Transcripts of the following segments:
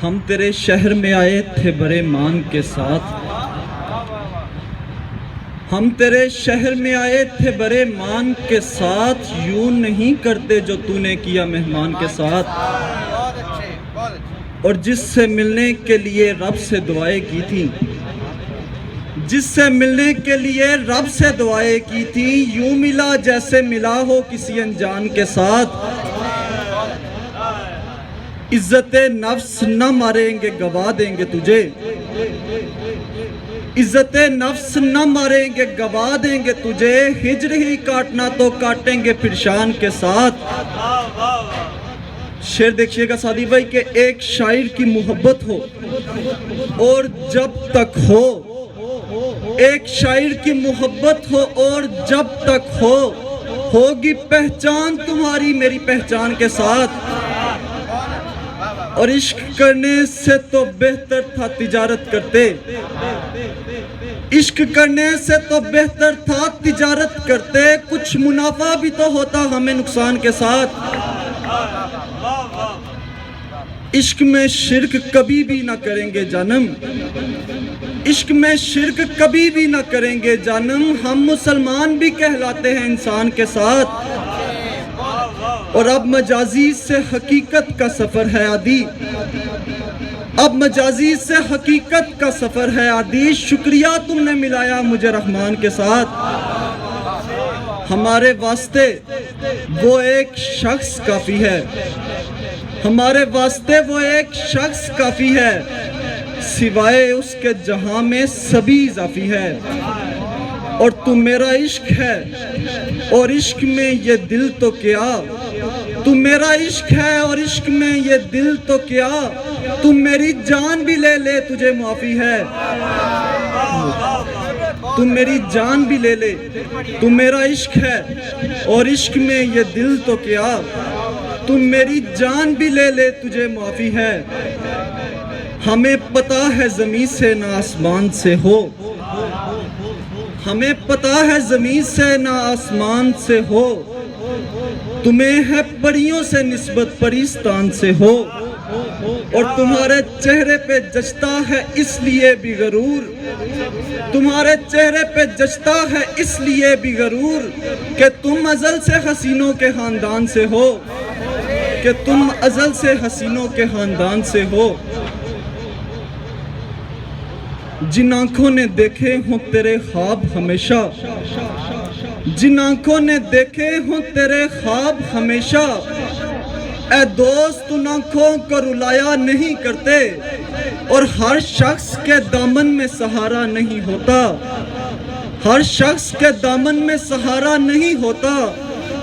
ہم تیرے شہر میں آئے تھے بڑے مان کے ساتھ، ہم تیرے شہر میں آئے تھے بڑے مان کے ساتھ، یوں نہیں کرتے جو تو نے کیا مہمان کے ساتھ۔ اور جس سے ملنے کے لیے رب سے دعائیں کی تھی، جس سے ملنے کے لیے رب سے دعائیں کی تھی، یوں ملا جیسے ملا ہو کسی انجان کے ساتھ۔ عزت نفس نہ ماریں گے گوا دیں گے تجھے، عزت نفس نہ ماریں گے گوا دیں گے تجھے، ہجر ہی کاٹنا تو کاٹیں گے پھر شان کے ساتھ۔ شعر دیکھئے گا سعدی بھائی کہ ایک شاعر کی محبت ہو اور جب تک ہو، ایک شاعر کی محبت ہو اور جب تک ہو، ہوگی پہچان تمہاری میری پہچان کے ساتھ۔ اور عشق کرنے سے تو بہتر تھا تجارت کرتے، عشق کرنے سے تو بہتر تھا تجارت کرتے، کچھ منافع بھی تو ہوتا ہمیں نقصان کے ساتھ۔ عشق میں شرک کبھی بھی نہ کریں گے جانم، عشق میں شرک کبھی بھی نہ کریں گے جانم، ہم مسلمان بھی کہلاتے ہیں انسان کے ساتھ۔ اور اب مجازی سے حقیقت کا سفر ہے عادی، اب مجازی سے حقیقت کا سفر ہے عادی، شکریہ تم نے ملایا مجھے رحمان کے ساتھ۔ ہمارے واسطے وہ ایک شخص کافی ہے، ہمارے واسطے وہ ایک شخص کافی ہے، سوائے اس کے جہاں میں سبھی اضافی ہے۔ اور تو میرا عشق ہے اور عشق میں یہ دل تو کیا، تو میرا عشق ہے اور عشق میں یہ دل تو کیا، تو میری جان بھی لے لے تجھے معافی ہے، تو میری جان بھی لے لے، تو میرا عشق ہے اور عشق میں یہ دل تو کیا، تو میری جان بھی لے لے تجھے معافی ہے۔ ہمیں پتہ ہے زمین سے نہ آسمان سے ہو، ہمیں پتہ ہے زمین سے نہ آسمان سے ہو، تمہیں ہے پریوں سے نسبت پریستان سے ہو، اور تمہارے چہرے پہ جچتا ہے اس لیے بھی غرور، تمہارے چہرے پہ جچتا ہے اس لیے بھی غرور، کہ تم ازل سے حسینوں کے خاندان سے ہو، کہ تم ازل سے حسینوں کے خاندان سے ہو۔ جن آنکھوں نے دیکھے ہوں تیرے خواب ہمیشہ، جن آنکھوں نے دیکھے ہوں تیرے خواب ہمیشہ، اے دوست ان آنکھوں کو رلایا نہیں کرتے، اور ہر شخص کے دامن میں سہارا نہیں ہوتا، ہر شخص کے دامن میں سہارا نہیں ہوتا،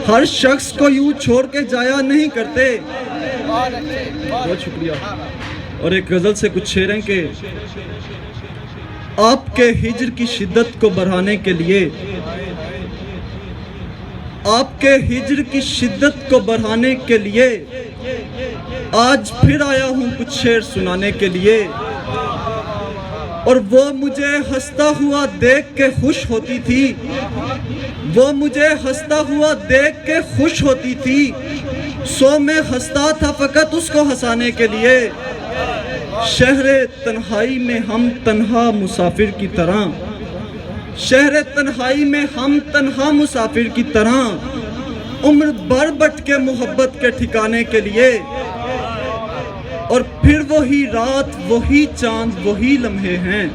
ہر شخص کو یوں چھوڑ کے جایا نہیں کرتے۔ بہت شکریہ۔ اور ایک غزل سے کچھ شعر ہیں کہ آپ کے ہجر کی شدت کو بڑھانے کے لیے، آپ کے ہجر کی شدت کو بڑھانے کے لیے، آج پھر آیا ہوں کچھ شعر سنانے کے لیے، اور وہ مجھے ہنستا ہوا دیکھ کے خوش ہوتی تھی، وہ مجھے ہنستا ہوا دیکھ کے خوش ہوتی تھی، سو میں ہنستا تھا فقط اس کو ہنسانے کے لیے۔ شہر تنہائی میں ہم تنہا مسافر کی طرح، شہر تنہائی میں ہم تنہا مسافر کی طرح، عمر بھر بھٹکے محبت کے ٹھکانے کے لیے، اور پھر وہی رات وہی چاند وہی لمحے ہیں،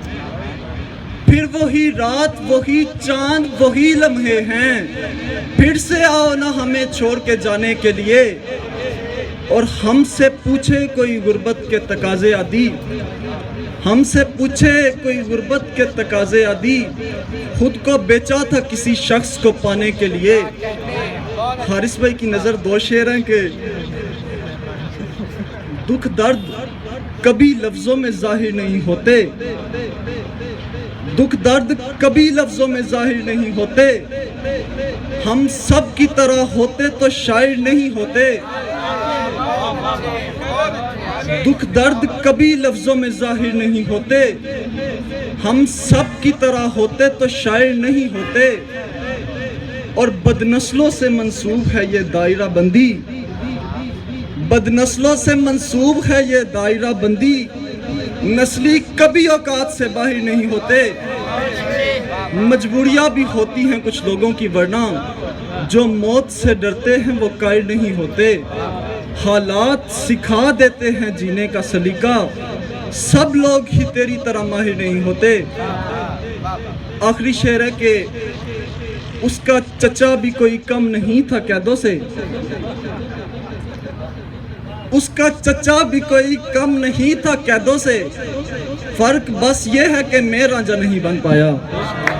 پھر وہی رات وہی چاند وہی لمحے ہیں، پھر سے آؤ نہ ہمیں چھوڑ کے جانے کے لیے۔ اور ہم سے پوچھے کوئی غربت کے تقاضے عادی، ہم سے پوچھے کوئی غربت کے تقاضے عادی، خود کو بیچا تھا کسی شخص کو پانے کے لیے۔ حارث بھائی کی نظر دو شعر ہیں کہ دکھ درد کبھی لفظوں میں ظاہر نہیں ہوتے، دکھ درد کبھی لفظوں میں ظاہر نہیں ہوتے، ہم سب کی طرح ہوتے تو شاعر نہیں ہوتے، دکھ درد کبھی لفظوں میں ظاہر نہیں ہوتے، ہم سب کی طرح ہوتے تو شاعر نہیں ہوتے، اور بدنسلوں سے منسوب ہے یہ دائرہ بندی، بد نسلوں سے منسوب ہے یہ دائرہ بندی، نسلی کبھی اوقات سے باہر نہیں ہوتے، مجبوریاں بھی ہوتی ہیں کچھ لوگوں کی ورنہ جو موت سے ڈرتے ہیں وہ قائل نہیں ہوتے، حالات سکھا دیتے ہیں جینے کا سلیقہ، سب لوگ ہی تیری طرح ماہر نہیں ہوتے۔ آخری شعر ہے کہ اس کا چچا بھی کوئی کم نہیں تھا قیدوں سے، اس کا چچا بھی کوئی کم نہیں تھا قیدوں سے، فرق بس یہ ہے کہ میں رانجھا نہیں بن پایا۔